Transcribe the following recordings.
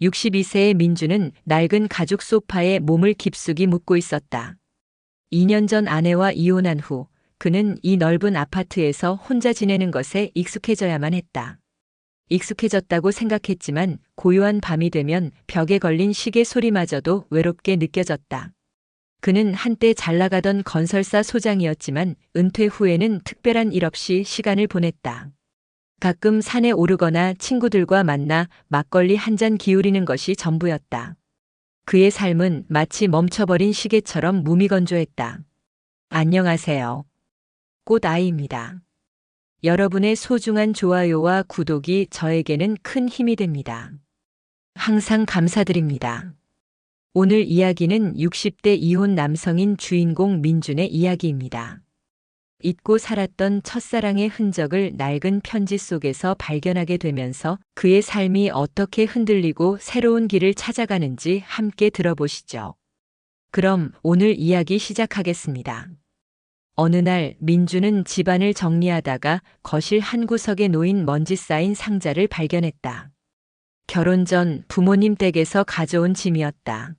62세의 민주는 낡은 가죽 소파에 몸을 깊숙이 묻고 있었다. 2년 전 아내와 이혼한 후 그는 이 넓은 아파트에서 혼자 지내는 것에 익숙해져야만 했다. 익숙해졌다고 생각했지만 고요한 밤이 되면 벽에 걸린 시계 소리마저도 외롭게 느껴졌다. 그는 한때 잘 나가던 건설사 소장이었지만 은퇴 후에는 특별한 일 없이 시간을 보냈다. 가끔 산에 오르거나 친구들과 만나 막걸리 한 잔 기울이는 것이 전부였다. 그의 삶은 마치 멈춰버린 시계처럼 무미건조했다. 안녕하세요. 꽃아이입니다. 여러분의 소중한 좋아요와 구독이 저에게는 큰 힘이 됩니다. 항상 감사드립니다. 오늘 이야기는 60대 이혼 남성인 주인공 민준의 이야기입니다. 잊고 살았던 첫사랑의 흔적을 낡은 편지 속에서 발견하게 되면서 그의 삶이 어떻게 흔들리고 새로운 길을 찾아가는지 함께 들어보시죠. 그럼 오늘 이야기 시작하겠습니다. 어느 날 민주는 집안을 정리하다가 거실 한 구석에 놓인 먼지 쌓인 상자를 발견했다. 결혼 전 부모님 댁에서 가져온 짐이었다.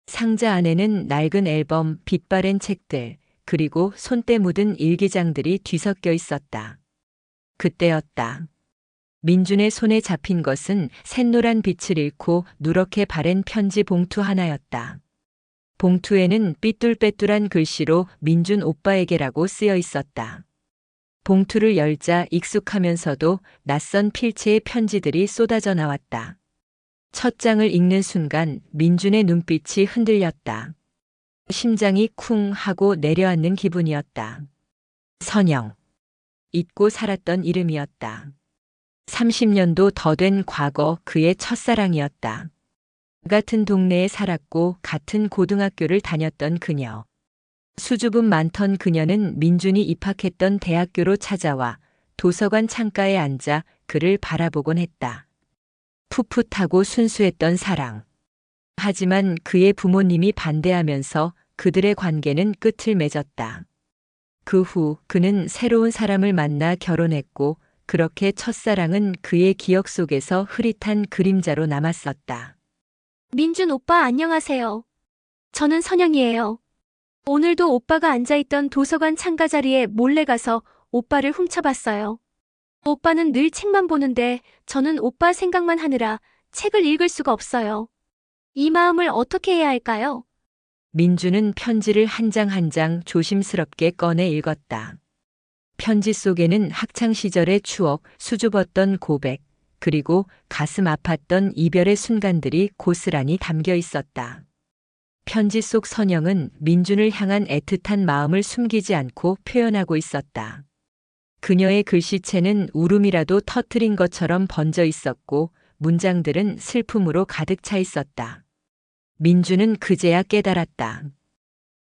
상자 안에는 낡은 앨범, 빛바랜 책들, 그리고 손때 묻은 일기장들이 뒤섞여 있었다. 그때였다. 민준의 손에 잡힌 것은 샛노란 빛을 잃고 누렇게 바랜 편지 봉투 하나였다. 봉투에는 삐뚤빼뚤한 글씨로 민준 오빠에게라고 쓰여 있었다. 봉투를 열자 익숙하면서도 낯선 필체의 편지들이 쏟아져 나왔다. 첫 장을 읽는 순간 민준의 눈빛이 흔들렸다. 심장이 쿵 하고 내려앉는 기분이었다. 선영. 잊고 살았던 이름이었다. 30년도 더 된 과거 그의 첫사랑이었다. 같은 동네에 살았고 같은 고등학교를 다녔던 그녀. 수줍음 많던 그녀는 민준이 입학했던 대학교로 찾아와 도서관 창가에 앉아 그를 바라보곤 했다. 풋풋하고 순수했던 사랑. 하지만 그의 부모님이 반대하면서 그들의 관계는 끝을 맺었다. 그 후 그는 새로운 사람을 만나 결혼했고 그렇게 첫사랑은 그의 기억 속에서 흐릿한 그림자로 남았었다. 민준 오빠 안녕하세요. 저는 선영이에요. 오늘도 오빠가 앉아있던 도서관 창가 자리에 몰래 가서 오빠를 훔쳐봤어요. 오빠는 늘 책만 보는데 저는 오빠 생각만 하느라 책을 읽을 수가 없어요. 이 마음을 어떻게 해야 할까요? 민주는 편지를 한 장 한 장 조심스럽게 꺼내 읽었다. 편지 속에는 학창시절의 추억, 수줍었던 고백, 그리고 가슴 아팠던 이별의 순간들이 고스란히 담겨 있었다. 편지 속 선영은 민준을 향한 애틋한 마음을 숨기지 않고 표현하고 있었다. 그녀의 글씨체는 울음이라도 터뜨린 것처럼 번져 있었고 문장들은 슬픔으로 가득 차 있었다. 민주는 그제야 깨달았다.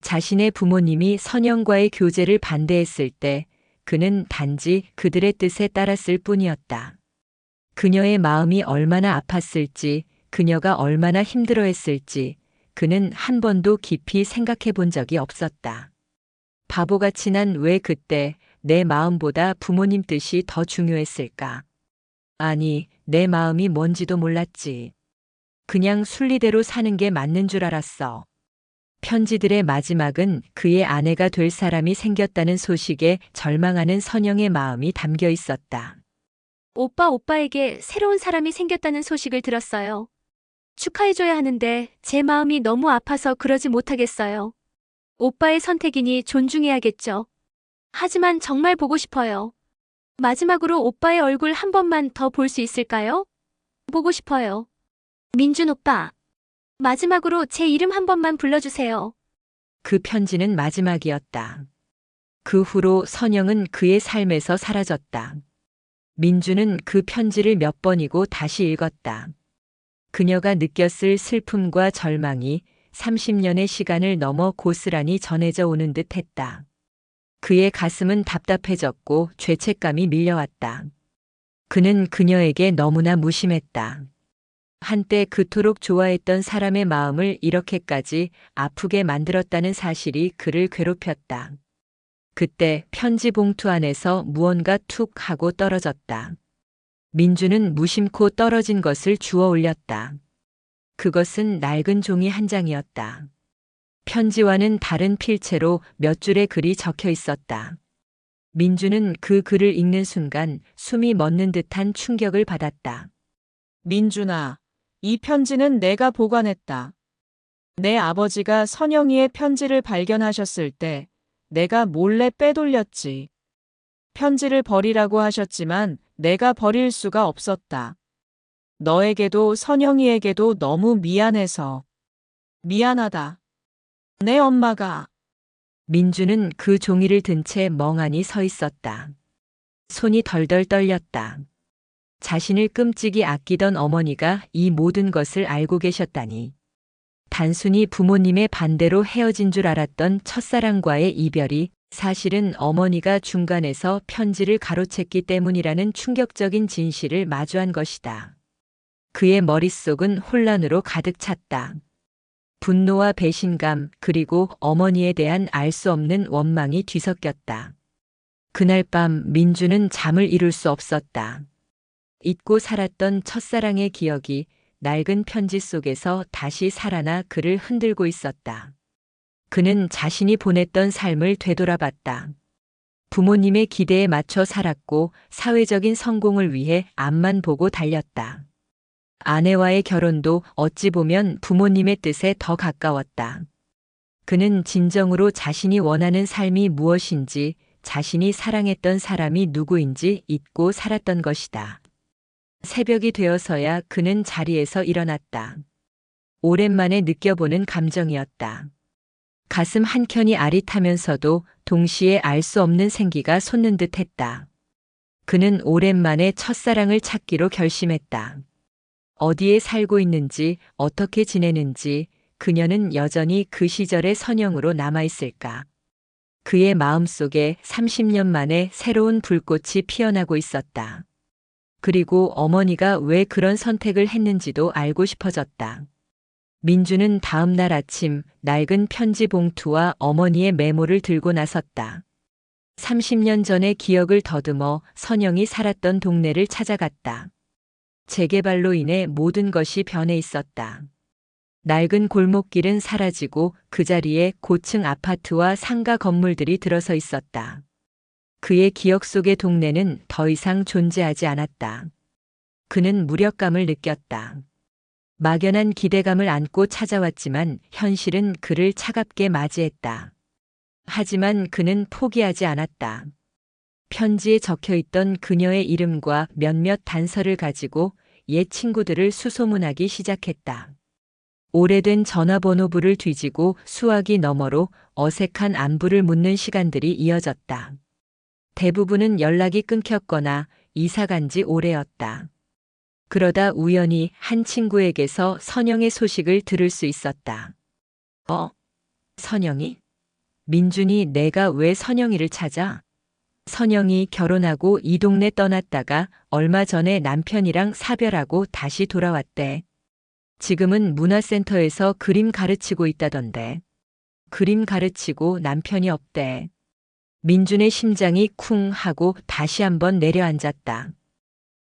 자신의 부모님이 선영과의 교제를 반대했을 때 그는 단지 그들의 뜻에 따랐을 뿐이었다. 그녀의 마음이 얼마나 아팠을지, 그녀가 얼마나 힘들어했을지 그는 한 번도 깊이 생각해 본 적이 없었다. 바보같이 난 왜 그때 내 마음보다 부모님 뜻이 더 중요했을까? 아니, 내 마음이 뭔지도 몰랐지. 그냥 순리대로 사는 게 맞는 줄 알았어. 편지들의 마지막은 그의 아내가 될 사람이 생겼다는 소식에 절망하는 선영의 마음이 담겨 있었다. 오빠에게 새로운 사람이 생겼다는 소식을 들었어요. 축하해줘야 하는데 제 마음이 너무 아파서 그러지 못하겠어요. 오빠의 선택이니 존중해야겠죠. 하지만 정말 보고 싶어요. 마지막으로 오빠의 얼굴 한 번만 더 볼 수 있을까요? 보고 싶어요. 민준 오빠. 마지막으로 제 이름 한 번만 불러주세요. 그 편지는 마지막이었다. 그 후로 선영은 그의 삶에서 사라졌다. 민주는 그 편지를 몇 번이고 다시 읽었다. 그녀가 느꼈을 슬픔과 절망이 30년의 시간을 넘어 고스란히 전해져 오는 듯 했다. 그의 가슴은 답답해졌고 죄책감이 밀려왔다. 그는 그녀에게 너무나 무심했다. 한때 그토록 좋아했던 사람의 마음을 이렇게까지 아프게 만들었다는 사실이 그를 괴롭혔다. 그때 편지 봉투 안에서 무언가 툭 하고 떨어졌다. 민주는 무심코 떨어진 것을 주워 올렸다. 그것은 낡은 종이 한 장이었다. 편지와는 다른 필체로 몇 줄의 글이 적혀 있었다. 민주는 그 글을 읽는 순간 숨이 멎는 듯한 충격을 받았다. 민준아, 이 편지는 내가 보관했다. 내 아버지가 선영이의 편지를 발견하셨을 때 내가 몰래 빼돌렸지. 편지를 버리라고 하셨지만 내가 버릴 수가 없었다. 너에게도 선영이에게도 너무 미안해서. 미안하다. 내 엄마가. 민주는 그 종이를 든 채 멍하니 서 있었다. 손이 덜덜 떨렸다. 자신을 끔찍이 아끼던 어머니가 이 모든 것을 알고 계셨다니. 단순히 부모님의 반대로 헤어진 줄 알았던 첫사랑과의 이별이 사실은 어머니가 중간에서 편지를 가로챘기 때문이라는 충격적인 진실을 마주한 것이다. 그의 머릿속은 혼란으로 가득 찼다. 분노와 배신감 그리고 어머니에 대한 알 수 없는 원망이 뒤섞였다. 그날 밤 민주는 잠을 이룰 수 없었다. 잊고 살았던 첫사랑의 기억이 낡은 편지 속에서 다시 살아나 그를 흔들고 있었다. 그는 자신이 보냈던 삶을 되돌아봤다. 부모님의 기대에 맞춰 살았고 사회적인 성공을 위해 앞만 보고 달렸다. 아내와의 결혼도 어찌 보면 부모님의 뜻에 더 가까웠다. 그는 진정으로 자신이 원하는 삶이 무엇인지, 자신이 사랑했던 사람이 누구인지 잊고 살았던 것이다. 새벽이 되어서야 그는 자리에서 일어났다. 오랜만에 느껴보는 감정이었다. 가슴 한켠이 아릿하면서도 동시에 알 수 없는 생기가 솟는 듯 했다. 그는 오랜만에 첫사랑을 찾기로 결심했다. 어디에 살고 있는지, 어떻게 지내는지, 그녀는 여전히 그 시절의 선영으로 남아있을까? 그의 마음속에 30년 만에 새로운 불꽃이 피어나고 있었다. 그리고 어머니가 왜 그런 선택을 했는지도 알고 싶어졌다. 민주는 다음 날 아침 낡은 편지 봉투와 어머니의 메모를 들고 나섰다. 30년 전의 기억을 더듬어 선영이 살았던 동네를 찾아갔다. 재개발로 인해 모든 것이 변해 있었다. 낡은 골목길은 사라지고 그 자리에 고층 아파트와 상가 건물들이 들어서 있었다. 그의 기억 속의 동네는 더 이상 존재하지 않았다. 그는 무력감을 느꼈다. 막연한 기대감을 안고 찾아왔지만 현실은 그를 차갑게 맞이했다. 하지만 그는 포기하지 않았다. 편지에 적혀있던 그녀의 이름과 몇몇 단서를 가지고 옛 친구들을 수소문하기 시작했다. 오래된 전화번호부를 뒤지고 수화기 너머로 어색한 안부를 묻는 시간들이 이어졌다. 대부분은 연락이 끊겼거나 이사 간 지 오래였다. 그러다 우연히 한 친구에게서 선영의 소식을 들을 수 있었다. 선영이? 민준이 내가 왜 선영이를 찾아? 선영이 결혼하고 이 동네 떠났다가 얼마 전에 남편이랑 사별하고 다시 돌아왔대. 지금은 문화센터에서 그림 가르치고 있다던데. 그림 가르치고 남편이 없대. 민준의 심장이 쿵 하고 다시 한번 내려앉았다.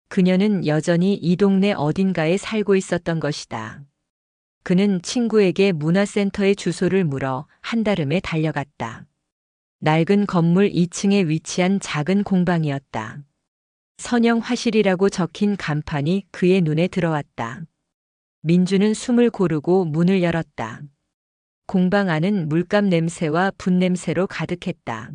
그녀는 여전히 이 동네 어딘가에 살고 있었던 것이다. 그는 친구에게 문화센터의 주소를 물어 한달음에 달려갔다. 낡은 건물 2층에 위치한 작은 공방이었다. 선영 화실이라고 적힌 간판이 그의 눈에 들어왔다. 민주는 숨을 고르고 문을 열었다. 공방 안은 물감 냄새와 붓 냄새로 가득했다.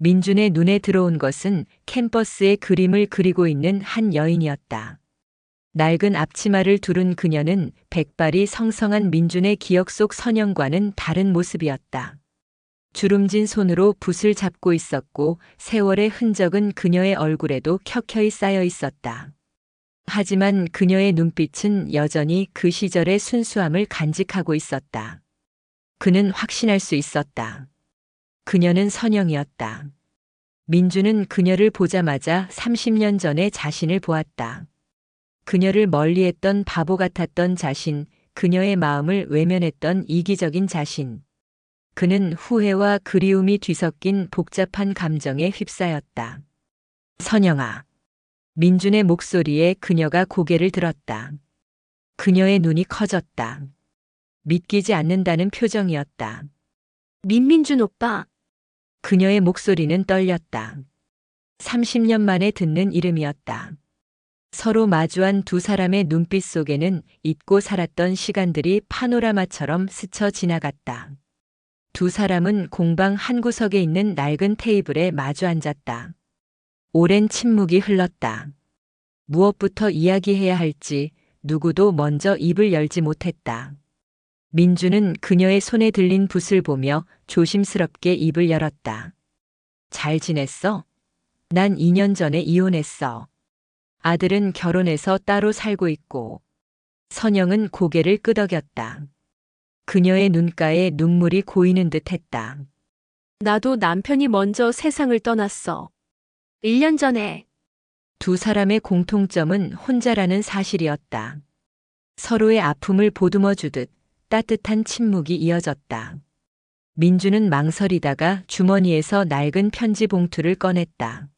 민준의 눈에 들어온 것은 캠퍼스에 그림을 그리고 있는 한 여인이었다. 낡은 앞치마를 두른 그녀는 백발이 성성한 민준의 기억 속 선영과는 다른 모습이었다. 주름진 손으로 붓을 잡고 있었고 세월의 흔적은 그녀의 얼굴에도 켜켜이 쌓여 있었다. 하지만 그녀의 눈빛은 여전히 그 시절의 순수함을 간직하고 있었다. 그는 확신할 수 있었다. 그녀는 선영이었다. 민주는 그녀를 보자마자 30년 전의 자신을 보았다. 그녀를 멀리했던 바보 같았던 자신, 그녀의 마음을 외면했던 이기적인 자신. 그는 후회와 그리움이 뒤섞인 복잡한 감정에 휩싸였다. 선영아. 민준의 목소리에 그녀가 고개를 들었다. 그녀의 눈이 커졌다. 믿기지 않는다는 표정이었다. 민민준 오빠, 그녀의 목소리는 떨렸다. 30년 만에 듣는 이름이었다. 서로 마주한 두 사람의 눈빛 속에는 잊고 살았던 시간들이 파노라마처럼 스쳐 지나갔다. 두 사람은 공방 한 구석에 있는 낡은 테이블에 마주 앉았다. 오랜 침묵이 흘렀다. 무엇부터 이야기해야 할지 누구도 먼저 입을 열지 못했다. 민주는 그녀의 손에 들린 붓을 보며 조심스럽게 입을 열었다. 잘 지냈어? 난 2년 전에 이혼했어. 아들은 결혼해서 따로 살고 있고. 선영은 고개를 끄덕였다. 그녀의 눈가에 눈물이 고이는 듯 했다. 나도 남편이 먼저 세상을 떠났어. 1년 전에. 두 사람의 공통점은 혼자라는 사실이었다. 서로의 아픔을 보듬어 주듯 따뜻한 침묵이 이어졌다. 민주는 망설이다가 주머니에서 낡은 편지 봉투를 꺼냈다.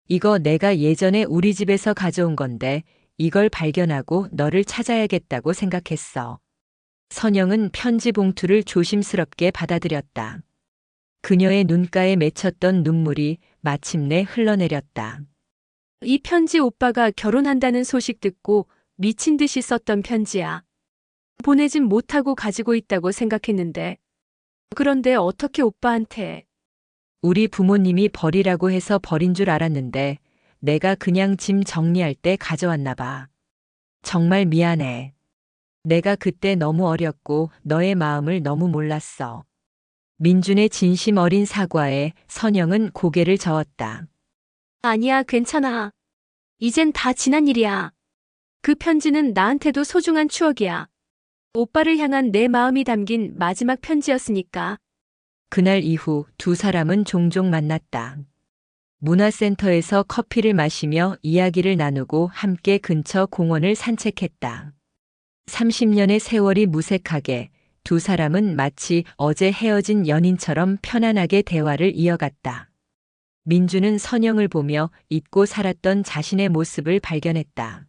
이거 내가 예전에 우리 집에서 가져온 건데 이걸 발견하고 너를 찾아야겠다고 생각했어. 선영은 편지 봉투를 조심스럽게 받아들였다. 그녀의 눈가에 맺혔던 눈물이 마침내 흘러내렸다. 이 편지 오빠가 결혼한다는 소식 듣고 미친 듯이 썼던 편지야. 보내진 못하고 가지고 있다고 생각했는데. 그런데 어떻게 오빠한테. 우리 부모님이 버리라고 해서 버린 줄 알았는데 내가 그냥 짐 정리할 때 가져왔나 봐. 정말 미안해. 내가 그때 너무 어렸고 너의 마음을 너무 몰랐어. 민준의 진심 어린 사과에 선영은 고개를 저었다. 아니야, 괜찮아. 이젠 다 지난 일이야. 그 편지는 나한테도 소중한 추억이야. 오빠를 향한 내 마음이 담긴 마지막 편지였으니까. 그날 이후 두 사람은 종종 만났다. 문화센터에서 커피를 마시며 이야기를 나누고 함께 근처 공원을 산책했다. 30년의 세월이 무색하게 두 사람은 마치 어제 헤어진 연인처럼 편안하게 대화를 이어갔다. 민주는 선영을 보며 잊고 살았던 자신의 모습을 발견했다.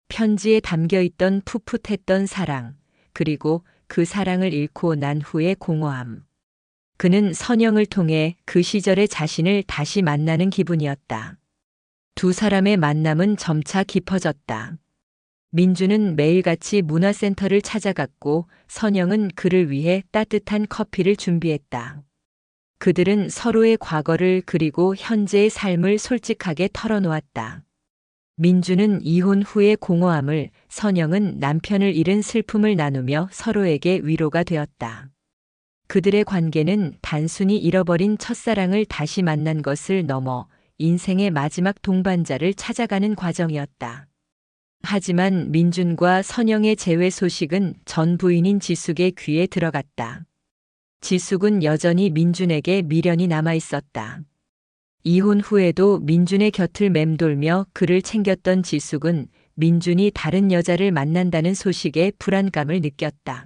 편지에 담겨 있던 풋풋했던 사랑, 그리고 그 사랑을 잃고 난 후의 공허함. 그는 선영을 통해 그 시절의 자신을 다시 만나는 기분이었다. 두 사람의 만남은 점차 깊어졌다. 민주는 매일같이 문화센터를 찾아갔고 선영은 그를 위해 따뜻한 커피를 준비했다. 그들은 서로의 과거를 그리고 현재의 삶을 솔직하게 털어놓았다. 민주는 이혼 후의 공허함을, 선영은 남편을 잃은 슬픔을 나누며 서로에게 위로가 되었다. 그들의 관계는 단순히 잃어버린 첫사랑을 다시 만난 것을 넘어 인생의 마지막 동반자를 찾아가는 과정이었다. 하지만 민준과 선영의 재회 소식은 전 부인인 지숙의 귀에 들어갔다. 지숙은 여전히 민준에게 미련이 남아 있었다. 이혼 후에도 민준의 곁을 맴돌며 그를 챙겼던 지숙은 민준이 다른 여자를 만난다는 소식에 불안감을 느꼈다.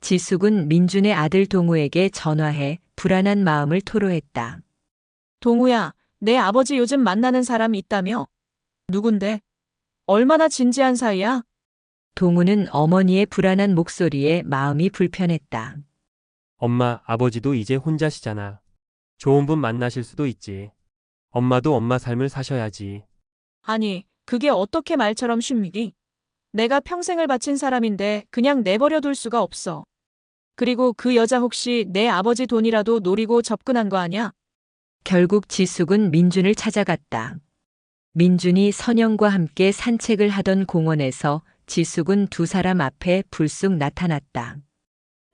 지숙은 민준의 아들 동우에게 전화해 불안한 마음을 토로했다. 동우야, 내 아버지 요즘 만나는 사람 있다며? 누군데? 얼마나 진지한 사이야? 동우는 어머니의 불안한 목소리에 마음이 불편했다. 엄마, 아버지도 이제 혼자시잖아. 좋은 분 만나실 수도 있지. 엄마도 엄마 삶을 사셔야지. 아니, 그게 어떻게 말처럼 쉽니? 내가 평생을 바친 사람인데 그냥 내버려 둘 수가 없어. 그리고 그 여자 혹시 내 아버지 돈이라도 노리고 접근한 거 아냐? 결국 지숙은 민준을 찾아갔다. 민준이 선영과 함께 산책을 하던 공원에서 지숙은 두 사람 앞에 불쑥 나타났다.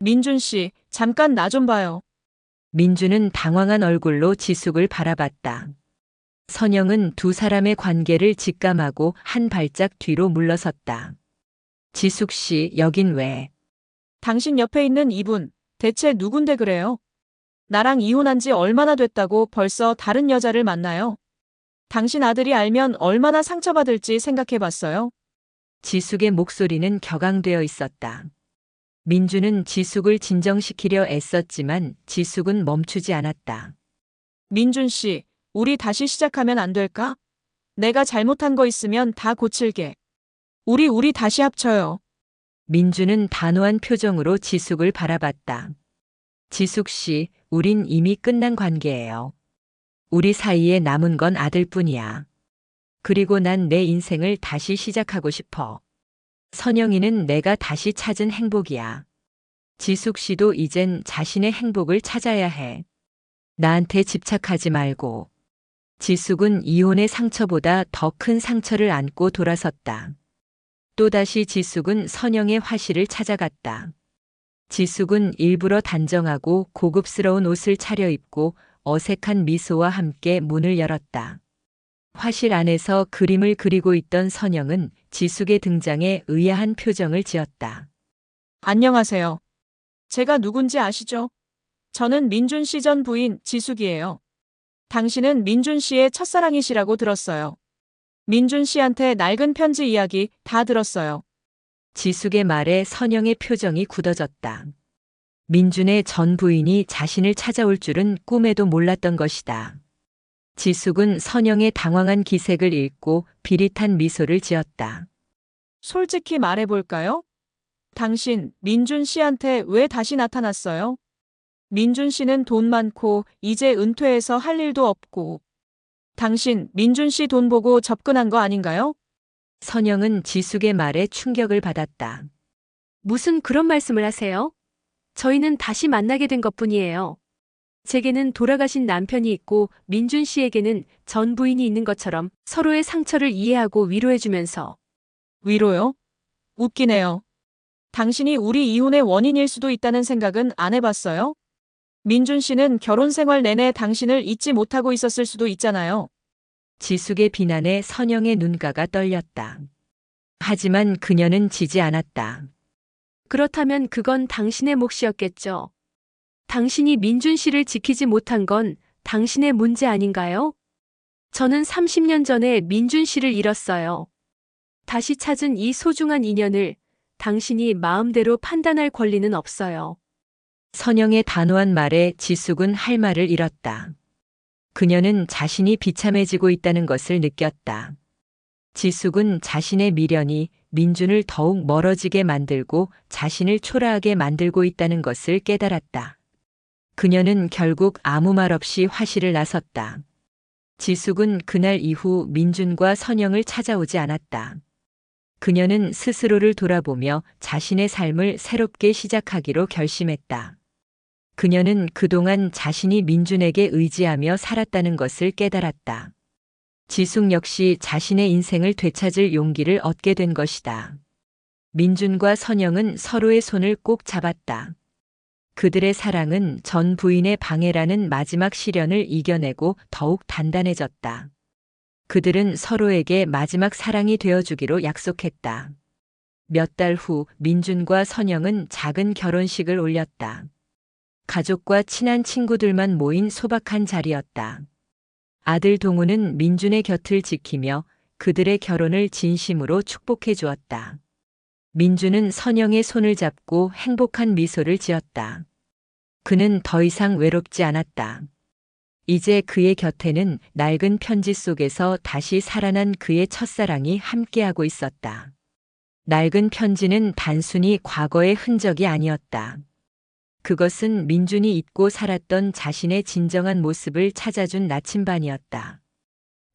민준 씨, 잠깐 나 좀 봐요. 민준은 당황한 얼굴로 지숙을 바라봤다. 선영은 두 사람의 관계를 직감하고 한 발짝 뒤로 물러섰다. 지숙 씨, 여긴 왜? 당신 옆에 있는 이분, 대체 누군데 그래요? 나랑 이혼한 지 얼마나 됐다고 벌써 다른 여자를 만나요? 당신 아들이 알면 얼마나 상처받을지 생각해봤어요? 지숙의 목소리는 격앙되어 있었다. 민주는 지숙을 진정시키려 애썼지만 지숙은 멈추지 않았다. 민준 씨, 우리 다시 시작하면 안 될까? 내가 잘못한 거 있으면 다 고칠게. 우리 다시 합쳐요. 민주는 단호한 표정으로 지숙을 바라봤다. 지숙 씨, 우린 이미 끝난 관계예요. 우리 사이에 남은 건 아들뿐이야. 그리고 난 내 인생을 다시 시작하고 싶어. 선영이는 내가 다시 찾은 행복이야. 지숙 씨도 이젠 자신의 행복을 찾아야 해. 나한테 집착하지 말고. 지숙은 이혼의 상처보다 더 큰 상처를 안고 돌아섰다. 또다시 지숙은 선영의 화실을 찾아갔다. 지숙은 일부러 단정하고 고급스러운 옷을 차려입고 어색한 미소와 함께 문을 열었다. 화실 안에서 그림을 그리고 있던 선영은 지숙의 등장에 의아한 표정을 지었다. 안녕하세요. 제가 누군지 아시죠? 저는 민준 씨 전 부인 지숙이에요. 당신은 민준 씨의 첫사랑이시라고 들었어요. 민준 씨한테 낡은 편지 이야기 다 들었어요. 지숙의 말에 선영의 표정이 굳어졌다. 민준의 전 부인이 자신을 찾아올 줄은 꿈에도 몰랐던 것이다. 지숙은 선영의 당황한 기색을 읽고 비릿한 미소를 지었다. 솔직히 말해볼까요? 당신 민준 씨한테 왜 다시 나타났어요? 민준 씨는 돈 많고 이제 은퇴해서 할 일도 없고. 당신 민준 씨 돈 보고 접근한 거 아닌가요? 선영은 지숙의 말에 충격을 받았다. 무슨 그런 말씀을 하세요? 저희는 다시 만나게 된 것뿐이에요. 제게는 돌아가신 남편이 있고 민준 씨에게는 전 부인이 있는 것처럼 서로의 상처를 이해하고 위로해주면서. 위로요? 웃기네요. 당신이 우리 이혼의 원인일 수도 있다는 생각은 안 해봤어요? 민준 씨는 결혼 생활 내내 당신을 잊지 못하고 있었을 수도 있잖아요. 지숙의 비난에 선영의 눈가가 떨렸다. 하지만 그녀는 지지 않았다. 그렇다면 그건 당신의 몫이었겠죠. 당신이 민준 씨를 지키지 못한 건 당신의 문제 아닌가요? 저는 30년 전에 민준 씨를 잃었어요. 다시 찾은 이 소중한 인연을 당신이 마음대로 판단할 권리는 없어요. 선영의 단호한 말에 지숙은 할 말을 잃었다. 그녀는 자신이 비참해지고 있다는 것을 느꼈다. 지숙은 자신의 미련이 민준을 더욱 멀어지게 만들고 자신을 초라하게 만들고 있다는 것을 깨달았다. 그녀는 결국 아무 말 없이 화실을 나섰다. 지숙은 그날 이후 민준과 선영을 찾아오지 않았다. 그녀는 스스로를 돌아보며 자신의 삶을 새롭게 시작하기로 결심했다. 그녀는 그동안 자신이 민준에게 의지하며 살았다는 것을 깨달았다. 지숙 역시 자신의 인생을 되찾을 용기를 얻게 된 것이다. 민준과 선영은 서로의 손을 꼭 잡았다. 그들의 사랑은 전 부인의 방해라는 마지막 시련을 이겨내고 더욱 단단해졌다. 그들은 서로에게 마지막 사랑이 되어주기로 약속했다. 몇 달 후 민준과 선영은 작은 결혼식을 올렸다. 가족과 친한 친구들만 모인 소박한 자리였다. 아들 동우는 민준의 곁을 지키며 그들의 결혼을 진심으로 축복해 주었다. 민준은 선영의 손을 잡고 행복한 미소를 지었다. 그는 더 이상 외롭지 않았다. 이제 그의 곁에는 낡은 편지 속에서 다시 살아난 그의 첫사랑이 함께하고 있었다. 낡은 편지는 단순히 과거의 흔적이 아니었다. 그것은 민준이 잊고 살았던 자신의 진정한 모습을 찾아준 나침반이었다.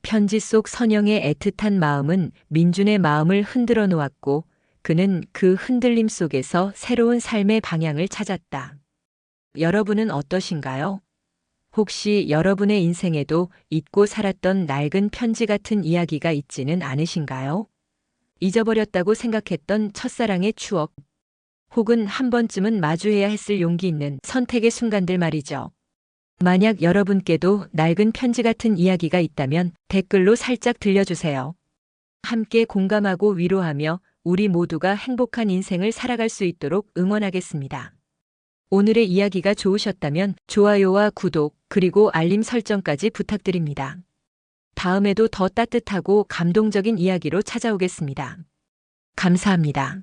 편지 속 선영의 애틋한 마음은 민준의 마음을 흔들어 놓았고 그는 그 흔들림 속에서 새로운 삶의 방향을 찾았다. 여러분은 어떠신가요? 혹시 여러분의 인생에도 잊고 살았던 낡은 편지 같은 이야기가 있지는 않으신가요? 잊어버렸다고 생각했던 첫사랑의 추억, 혹은 한 번쯤은 마주해야 했을 용기 있는 선택의 순간들 말이죠. 만약 여러분께도 낡은 편지 같은 이야기가 있다면 댓글로 살짝 들려주세요. 함께 공감하고 위로하며 우리 모두가 행복한 인생을 살아갈 수 있도록 응원하겠습니다. 오늘의 이야기가 좋으셨다면 좋아요와 구독, 그리고 알림 설정까지 부탁드립니다. 다음에도 더 따뜻하고 감동적인 이야기로 찾아오겠습니다. 감사합니다.